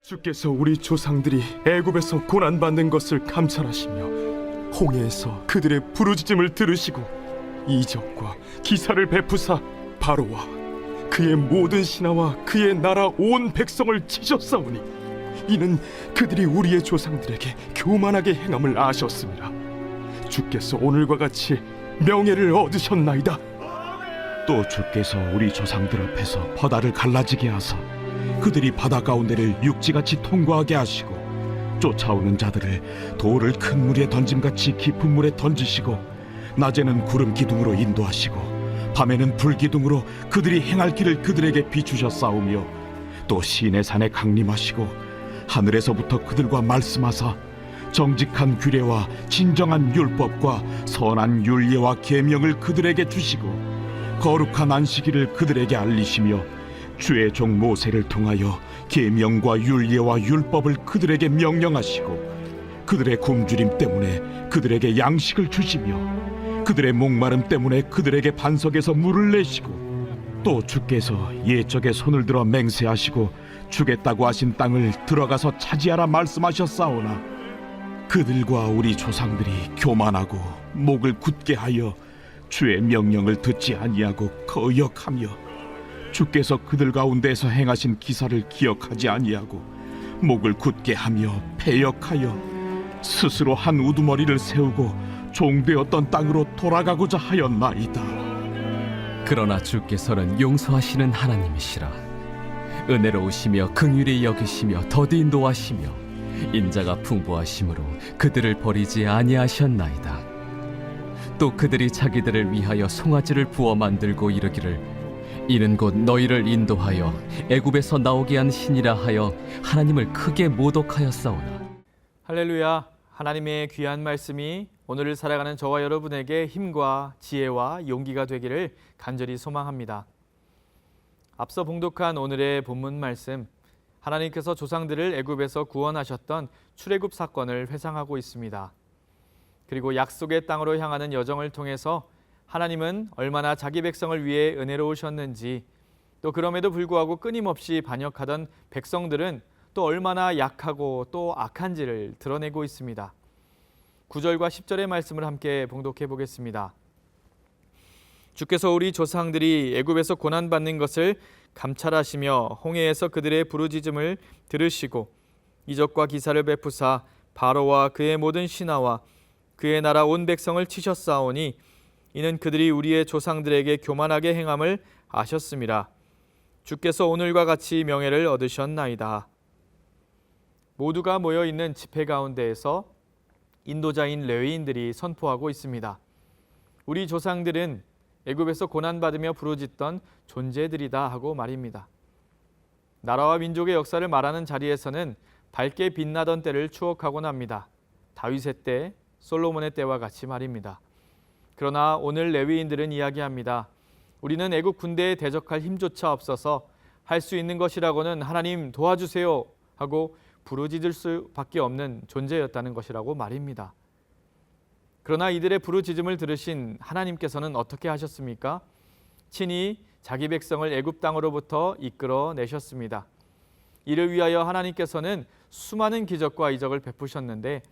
주께서 우리 조상들이 애굽에서 고난받는 것을 감찰하시며 홍해에서 그들의 부르짖음을 들으시고 이적과 기사를 베푸사 바로와 그의 모든 신하와 그의 나라 온 백성을 치셨사오니 이는 그들이 우리의 조상들에게 교만하게 행함을 아셨습니다. 주께서 오늘과 같이 명예를 얻으셨나이다. 또 주께서 우리 조상들 앞에서 바다를 갈라지게 하사 그들이 바다 가운데를 육지같이 통과하게 하시고 쫓아오는 자들을 돌을 큰 물에 던짐같이 깊은 물에 던지시고 낮에는 구름 기둥으로 인도하시고 밤에는 불 기둥으로 그들이 행할 길을 그들에게 비추셨사오며 또 시내산에 강림하시고 하늘에서부터 그들과 말씀하사 정직한 규례와 진정한 율법과 선한 율례와 계명을 그들에게 주시고 거룩한 안식일을 그들에게 알리시며 주의 종 모세를 통하여 계명과 율례와 율법을 그들에게 명령하시고 그들의 굶주림 때문에 그들에게 양식을 주시며 그들의 목마름 때문에 그들에게 반석에서 물을 내시고 또 주께서 옛적에 손을 들어 맹세하시고 주겠다고 하신 땅을 들어가서 차지하라 말씀하셨사오나 그들과 우리 조상들이 교만하고 목을 굳게 하여 주의 명령을 듣지 아니하고 거역하며 주께서 그들 가운데서 행하신 기사를 기억하지 아니하고 목을 굳게 하며 패역하여 스스로 한 우두머리를 세우고 종되었던 땅으로 돌아가고자 하였나이다. 그러나 주께서는 용서하시는 하나님이시라. 은혜로우시며 긍휼히 여기시며 더디 인도하시며 인자가 풍부하심으로 그들을 버리지 아니하셨나이다. 또 그들이 자기들을 위하여 송아지를 부어 만들고 이르기를 이는 곧 너희를 인도하여 애굽에서 나오게 한 신이라 하여 하나님을 크게 모독하였사오나. 할렐루야. 하나님의 귀한 말씀이 오늘을 살아가는 저와 여러분에게 힘과 지혜와 용기가 되기를 간절히 소망합니다. 앞서 봉독한 오늘의 본문 말씀, 하나님께서 조상들을 애굽에서 구원하셨던 출애굽 사건을 회상하고 있습니다. 그리고 약속의 땅으로 향하는 여정을 통해서 하나님은 얼마나 자기 백성을 위해 은혜로우셨는지, 또 그럼에도 불구하고 끊임없이 반역하던 백성들은 또 얼마나 약하고 또 악한지를 드러내고 있습니다. 9절과 10절의 말씀을 함께 봉독해 보겠습니다. 주께서 우리 조상들이 애굽에서 고난받는 것을 감찰하시며 홍해에서 그들의 부르짖음을 들으시고 이적과 기사를 베푸사 바로와 그의 모든 신하와 그의 나라 온 백성을 치셨사오니 이는 그들이 우리의 조상들에게 교만하게 행함을 아셨습니다. 주께서 오늘과 같이 명예를 얻으셨나이다. 모두가 모여있는 집회 가운데에서 인도자인 레위인들이 선포하고 있습니다. 우리 조상들은 애굽에서 고난받으며 부르짖던 존재들이다 하고 말입니다. 나라와 민족의 역사를 말하는 자리에서는 밝게 빛나던 때를 추억하곤 합니다. 다윗의 때, 솔로몬의 때와 같이 말입니다. 그러나 오늘 레위인들은 이야기합니다. 우리는 애국 군대에 대적할 힘조차 없어서 할 수 있는 것이라고는 하나님 도와주세요 하고 부르짖을 수밖에 없는 존재였다는 것이라고 말입니다. 그러나 이들의 부르짖음을 들으신 하나님께서는 어떻게 하셨습니까? 친히 자기 백성을 애굽 땅으로부터 이끌어내셨습니다. 이를 위하여 하나님께서는 수많은 기적과 이적을 베푸셨는데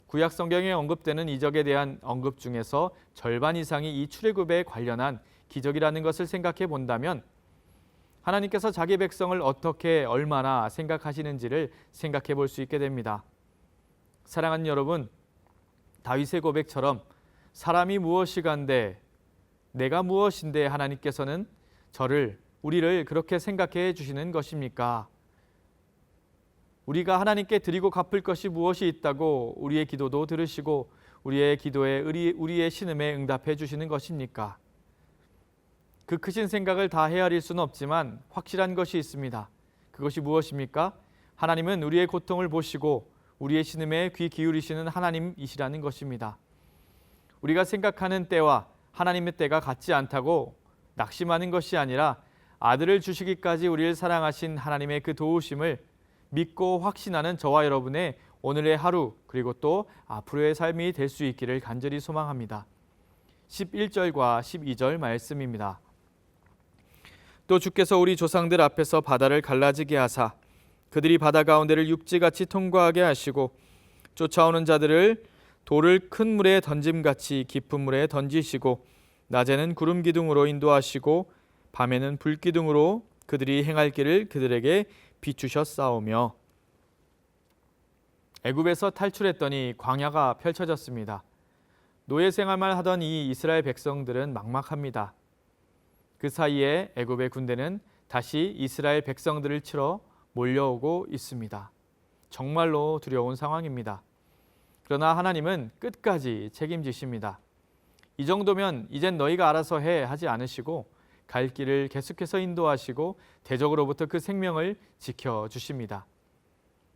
구약 성경에 언급되는 이적에 대한 언급 중에서 절반 이상이 이 출애굽에 관련한 기적이라는 것을 생각해 본다면 하나님께서 자기 백성을 어떻게 얼마나 생각하시는지를 생각해 볼 수 있게 됩니다. 사랑하는 여러분, 다윗의 고백처럼 사람이 무엇이간데 내가 무엇인데 하나님께서는 우리를 그렇게 생각해 주시는 것입니까? 우리가 하나님께 드리고 갚을 것이 무엇이 있다고 우리의 기도도 들으시고 우리의 기도에 우리의 신음에 응답해 주시는 것입니까? 그 크신 생각을 다 헤아릴 수는 없지만 확실한 것이 있습니다. 그것이 무엇입니까? 하나님은 우리의 고통을 보시고 우리의 신음에 귀 기울이시는 하나님이시라는 것입니다. 우리가 생각하는 때와 하나님의 때가 같지 않다고 낙심하는 것이 아니라 아들을 주시기까지 우리를 사랑하신 하나님의 그 도우심을 믿고 확신하는 저와 여러분의 오늘의 하루 그리고 또 앞으로의 삶이 될 수 있기를 간절히 소망합니다. 11절과 12절 말씀입니다. 또 주께서 우리 조상들 앞에서 바다를 갈라지게 하사 그들이 바다 가운데를 육지같이 통과하게 하시고 쫓아오는 자들을 돌을 큰 물에 던짐같이 깊은 물에 던지시고 낮에는 구름 기둥으로 인도하시고 밤에는 불 기둥으로 그들이 행할 길을 그들에게 비추셨사오며. 애굽에서 탈출했더니 광야가 펼쳐졌습니다. 노예 생활만 하던 이 이스라엘 백성들은 막막합니다. 그 사이에 애굽의 군대는 다시 이스라엘 백성들을 치러 몰려오고 있습니다. 정말로 두려운 상황입니다. 그러나 하나님은 끝까지 책임지십니다. 이 정도면 이젠 너희가 알아서 해 하지 않으시고 갈 길을 계속해서 인도하시고 대적으로부터 그 생명을 지켜주십니다.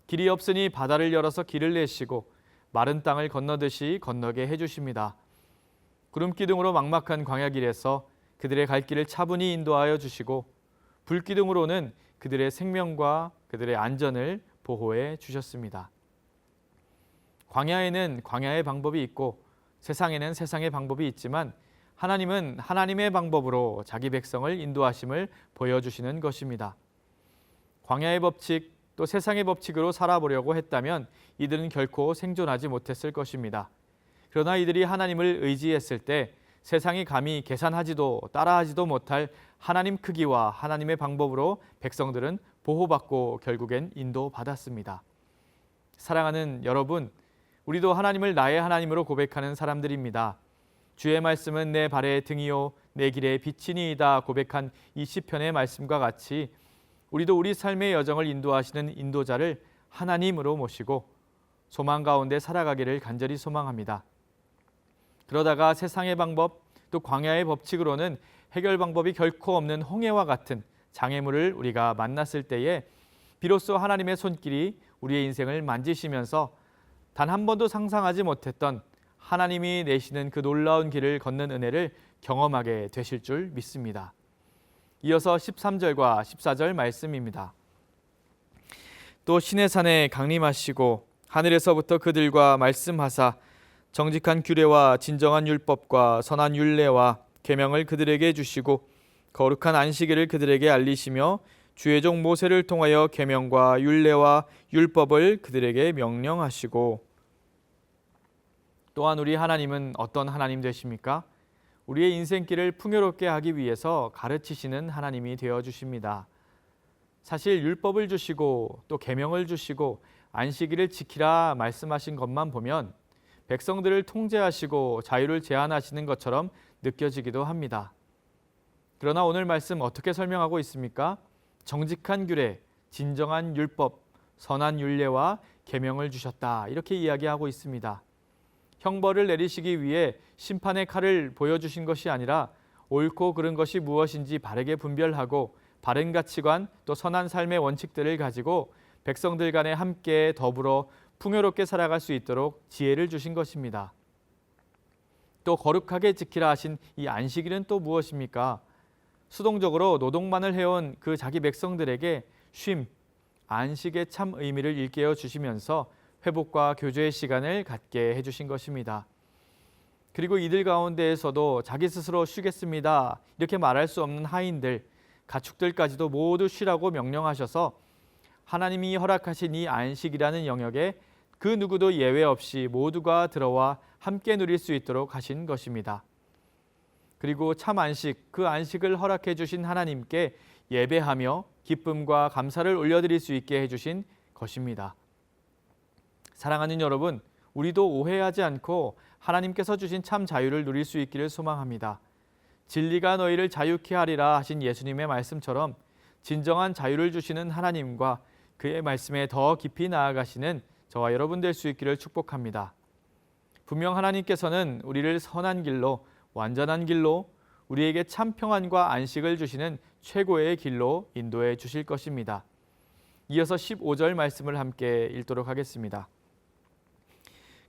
길이 없으니 바다를 열어서 길을 내시고 마른 땅을 건너듯이 건너게 해주십니다. 구름 기둥으로 막막한 광야 길에서 그들의 갈 길을 차분히 인도하여 주시고 불 기둥으로는 그들의 생명과 그들의 안전을 보호해 주셨습니다. 광야에는 광야의 방법이 있고 세상에는 세상의 방법이 있지만 하나님은 하나님의 방법으로 자기 백성을 인도하심을 보여주시는 것입니다. 광야의 법칙 또 세상의 법칙으로 살아보려고 했다면 이들은 결코 생존하지 못했을 것입니다. 그러나 이들이 하나님을 의지했을 때 세상이 감히 계산하지도 따라하지도 못할 하나님 크기와 하나님의 방법으로 백성들은 보호받고 결국엔 인도받았습니다. 사랑하는 여러분, 우리도 하나님을 나의 하나님으로 고백하는 사람들입니다. 주의 말씀은 내 발의 등이요 내 길의 빛이니이다 고백한 이 시편의 말씀과 같이 우리도 우리 삶의 여정을 인도하시는 인도자를 하나님으로 모시고 소망 가운데 살아가기를 간절히 소망합니다. 그러다가 세상의 방법 또 광야의 법칙으로는 해결 방법이 결코 없는 홍해와 같은 장애물을 우리가 만났을 때에 비로소 하나님의 손길이 우리의 인생을 만지시면서 단 한 번도 상상하지 못했던 하나님이 내시는 그 놀라운 길을 걷는 은혜를 경험하게 되실 줄 믿습니다. 이어서 13절과 14절 말씀입니다. 또 시내산에 강림하시고 하늘에서부터 그들과 말씀하사 정직한 규례와 진정한 율법과 선한 율례와 계명을 그들에게 주시고 거룩한 안식일을 그들에게 알리시며 주의 종 모세를 통하여 계명과 율례와 율법을 그들에게 명령하시고. 또한 우리 하나님은 어떤 하나님 되십니까? 우리의 인생길을 풍요롭게 하기 위해서 가르치시는 하나님이 되어 주십니다. 사실 율법을 주시고 또 계명을 주시고 안식일을 지키라 말씀하신 것만 보면 백성들을 통제하시고 자유를 제한하시는 것처럼 느껴지기도 합니다. 그러나 오늘 말씀 어떻게 설명하고 있습니까? 정직한 규례, 진정한 율법, 선한 율례와 계명을 주셨다 이렇게 이야기하고 있습니다. 형벌을 내리시기 위해 심판의 칼을 보여주신 것이 아니라 옳고 그른 것이 무엇인지 바르게 분별하고 바른 가치관 또 선한 삶의 원칙들을 가지고 백성들 간에 함께 더불어 풍요롭게 살아갈 수 있도록 지혜를 주신 것입니다. 또 거룩하게 지키라 하신 이 안식일은 또 무엇입니까? 수동적으로 노동만을 해온 그 자기 백성들에게 쉼, 안식의 참 의미를 일깨워 주시면서 회복과 교제의 시간을 갖게 해주신 것입니다. 그리고 이들 가운데에서도 자기 스스로 쉬겠습니다 이렇게 말할 수 없는 하인들, 가축들까지도 모두 쉬라고 명령하셔서 하나님이 허락하신 이 안식이라는 영역에 그 누구도 예외 없이 모두가 들어와 함께 누릴 수 있도록 하신 것입니다. 그리고 참 안식, 그 안식을 허락해 주신 하나님께 예배하며 기쁨과 감사를 올려드릴 수 있게 해주신 것입니다. 사랑하는 여러분, 우리도 오해하지 않고 하나님께서 주신 참 자유를 누릴 수 있기를 소망합니다. 진리가 너희를 자유케 하리라 하신 예수님의 말씀처럼 진정한 자유를 주시는 하나님과 그의 말씀에 더 깊이 나아가시는 저와 여러분 될 수 있기를 축복합니다. 분명 하나님께서는 우리를 선한 길로, 완전한 길로, 우리에게 참 평안과 안식을 주시는 최고의 길로 인도해 주실 것입니다. 이어서 15절 말씀을 함께 읽도록 하겠습니다.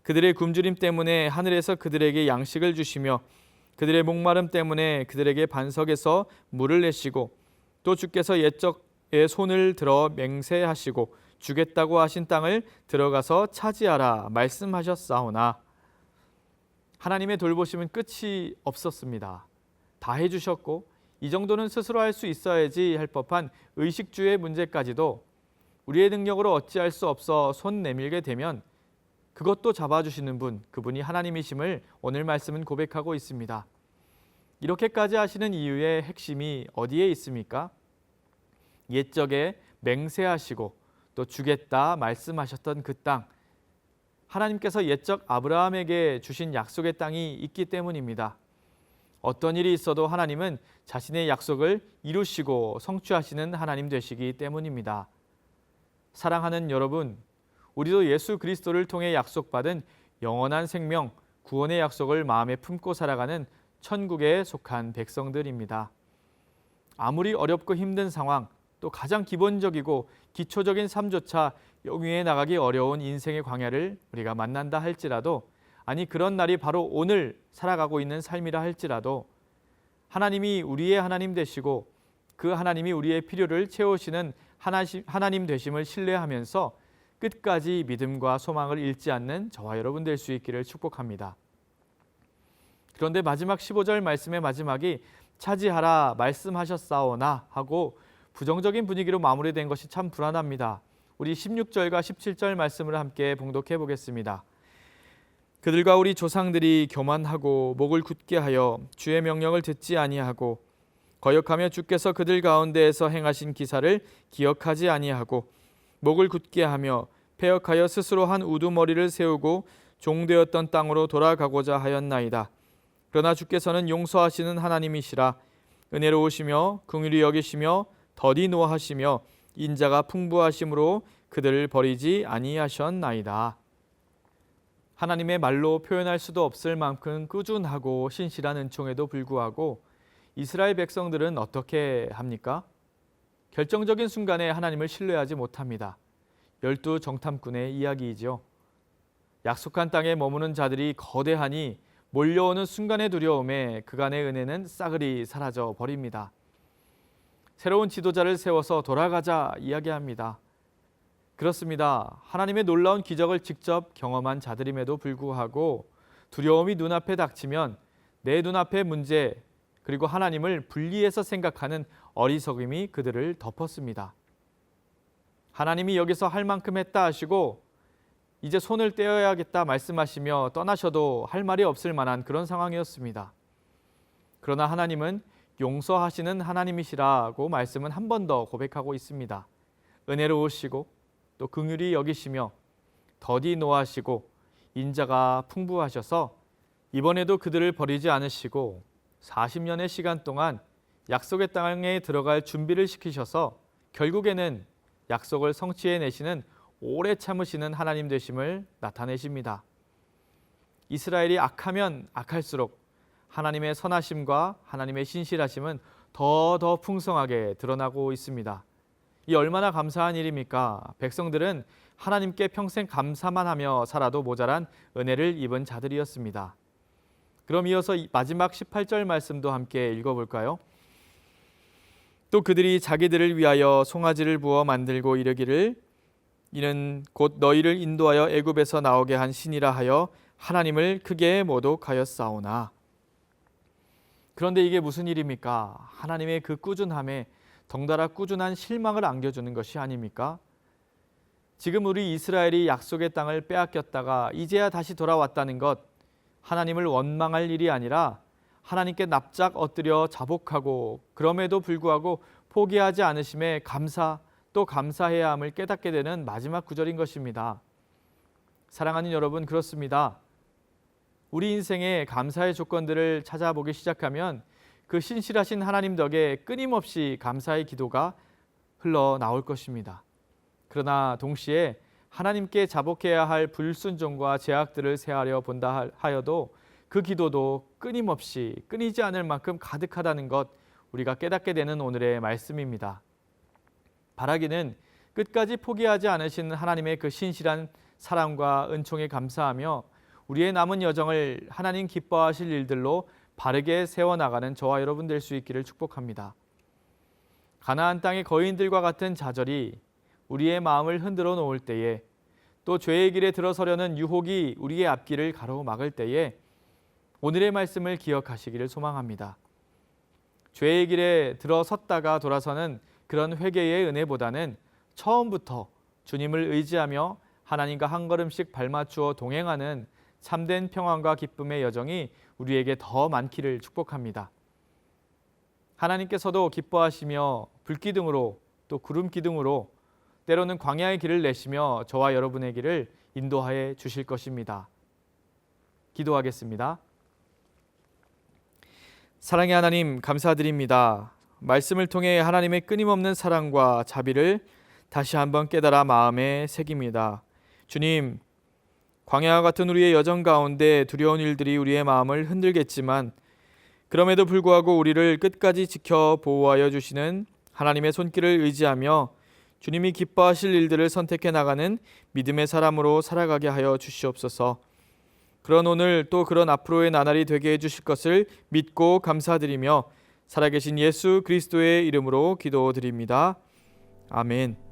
그들의 굶주림 때문에 하늘에서 그들에게 양식을 주시며 그들의 목마름 때문에 그들에게 반석에서 물을 내시고 또 주께서 옛적에 손을 들어 맹세하시고 주겠다고 하신 땅을 들어가서 차지하라 말씀하셨사오나. 하나님의 돌보심은 끝이 없었습니다. 다 해주셨고 이 정도는 스스로 할 수 있어야지 할 법한 의식주의 문제까지도 우리의 능력으로 어찌할 수 없어 손 내밀게 되면 그것도 잡아주시는 분, 그분이 하나님이심을 오늘 말씀은 고백하고 있습니다. 이렇게까지 하시는 이유의 핵심이 어디에 있습니까? 옛적에 맹세하시고 또 주겠다 말씀하셨던 그 땅, 하나님께서 옛적 아브라함에게 주신 약속의 땅이 있기 때문입니다. 어떤 일이 있어도 하나님은 자신의 약속을 이루시고 성취하시는 하나님 되시기 때문입니다. 사랑하는 여러분, 우리도 예수 그리스도를 통해 약속받은 영원한 생명, 구원의 약속을 마음에 품고 살아가는 천국에 속한 백성들입니다. 아무리 어렵고 힘든 상황, 또 가장 기본적이고 기초적인 삶조차 영위해 나가기 어려운 인생의 광야를 우리가 만난다 할지라도, 아니 그런 날이 바로 오늘 살아가고 있는 삶이라 할지라도 하나님이 우리의 하나님 되시고 그 하나님이 우리의 필요를 채우시는 하나님 되심을 신뢰하면서 끝까지 믿음과 소망을 잃지 않는 저와 여러분 될 수 있기를 축복합니다. 그런데 마지막 15절 말씀의 마지막이 차지하라 말씀하셨사오나 하고 부정적인 분위기로 마무리된 것이 참 불안합니다. 우리 16절과 17절 말씀을 함께 봉독해 보겠습니다. 그들과 우리 조상들이 교만하고 목을 굳게 하여 주의 명령을 듣지 아니하고 거역하며 주께서 그들 가운데에서 행하신 기사를 기억하지 아니하고 목을 굳게 하며 패역하여 스스로 한 우두머리를 세우고 종되었던 땅으로 돌아가고자 하였나이다. 그러나 주께서는 용서하시는 하나님이시라. 은혜로우시며 긍휼히 여기시며 더디 노하시며 인자가 풍부하심으로 그들을 버리지 아니하셨나이다. 하나님의 말로 표현할 수도 없을 만큼 꾸준하고 신실한 은총에도 불구하고 이스라엘 백성들은 어떻게 합니까? 결정적인 순간에 하나님을 신뢰하지 못합니다. 12 정탐꾼의 이야기이죠. 약속한 땅에 머무는 자들이 거대하니 몰려오는 순간의 두려움에 그간의 은혜는 싸그리 사라져 버립니다. 새로운 지도자를 세워서 돌아가자 이야기합니다. 그렇습니다. 하나님의 놀라운 기적을 직접 경험한 자들임에도 불구하고 두려움이 눈앞에 닥치면 내 눈앞의 문제 그리고 하나님을 분리해서 생각하는 어리석음이 그들을 덮었습니다. 하나님이 여기서 할 만큼 했다 하시고 이제 손을 떼어야겠다 말씀하시며 떠나셔도 할 말이 없을 만한 그런 상황이었습니다. 그러나 하나님은 용서하시는 하나님이시라고 말씀은 한 번 더 고백하고 있습니다. 은혜로우시고 또 긍휼히 여기시며 더디 노하시고 인자가 풍부하셔서 이번에도 그들을 버리지 않으시고 40년의 시간 동안 약속의 땅에 들어갈 준비를 시키셔서 결국에는 약속을 성취해내시는 오래 참으시는 하나님 되심을 나타내십니다. 이스라엘이 악하면 악할수록 하나님의 선하심과 하나님의 신실하심은 더 풍성하게 드러나고 있습니다. 이 얼마나 감사한 일입니까? 백성들은 하나님께 평생 감사만 하며 살아도 모자란 은혜를 입은 자들이었습니다. 그럼 이어서 마지막 18절 말씀도 함께 읽어볼까요? 또 그들이 자기들을 위하여 송아지를 부어 만들고 이르기를 이는 곧 너희를 인도하여 애굽에서 나오게 한 신이라 하여 하나님을 크게 모독하였사오나. 그런데 이게 무슨 일입니까? 하나님의 그 꾸준함에 덩달아 꾸준한 실망을 안겨주는 것이 아닙니까? 지금 우리 이스라엘이 약속의 땅을 빼앗겼다가 이제야 다시 돌아왔다는 것, 하나님을 원망할 일이 아니라 하나님께 납작 엎드려 자복하고 그럼에도 불구하고 포기하지 않으심에 또 감사해야 함을 깨닫게 되는 마지막 구절인 것입니다. 사랑하는 여러분, 그렇습니다. 우리 인생의 감사의 조건들을 찾아보기 시작하면 그 신실하신 하나님 덕에 끊임없이 감사의 기도가 흘러나올 것입니다. 그러나 동시에 하나님께 자복해야 할 불순종과 죄악들을 세하려 본다 하여도 그 기도도 끊임없이 끊이지 않을 만큼 가득하다는 것, 우리가 깨닫게 되는 오늘의 말씀입니다. 바라기는 끝까지 포기하지 않으신 하나님의 그 신실한 사랑과 은총에 감사하며 우리의 남은 여정을 하나님 기뻐하실 일들로 바르게 세워나가는 저와 여러분 될 수 있기를 축복합니다. 가나안 땅의 거인들과 같은 좌절이 우리의 마음을 흔들어 놓을 때에, 또 죄의 길에 들어서려는 유혹이 우리의 앞길을 가로막을 때에 오늘의 말씀을 기억하시기를 소망합니다. 죄의 길에 들어섰다가 돌아서는 그런 회개의 은혜보다는 처음부터 주님을 의지하며 하나님과 한 걸음씩 발맞추어 동행하는 참된 평안과 기쁨의 여정이 우리에게 더 많기를 축복합니다. 하나님께서도 기뻐하시며 불기둥으로 또 구름기둥으로 때로는 광야의 길을 내시며 저와 여러분의 길을 인도하여 주실 것입니다. 기도하겠습니다. 사랑의 하나님, 감사드립니다. 말씀을 통해 하나님의 끊임없는 사랑과 자비를 다시 한번 깨달아 마음에 새깁니다. 주님, 광야와 같은 우리의 여정 가운데 두려운 일들이 우리의 마음을 흔들겠지만 그럼에도 불구하고 우리를 끝까지 지켜 보호하여 주시는 하나님의 손길을 의지하며 주님이 기뻐하실 일들을 선택해 나가는 믿음의 사람으로 살아가게 하여 주시옵소서. 그런 오늘 또 그런 앞으로의 나날이 되게 해주실 것을 믿고 감사드리며 살아계신 예수 그리스도의 이름으로 기도드립니다. 아멘.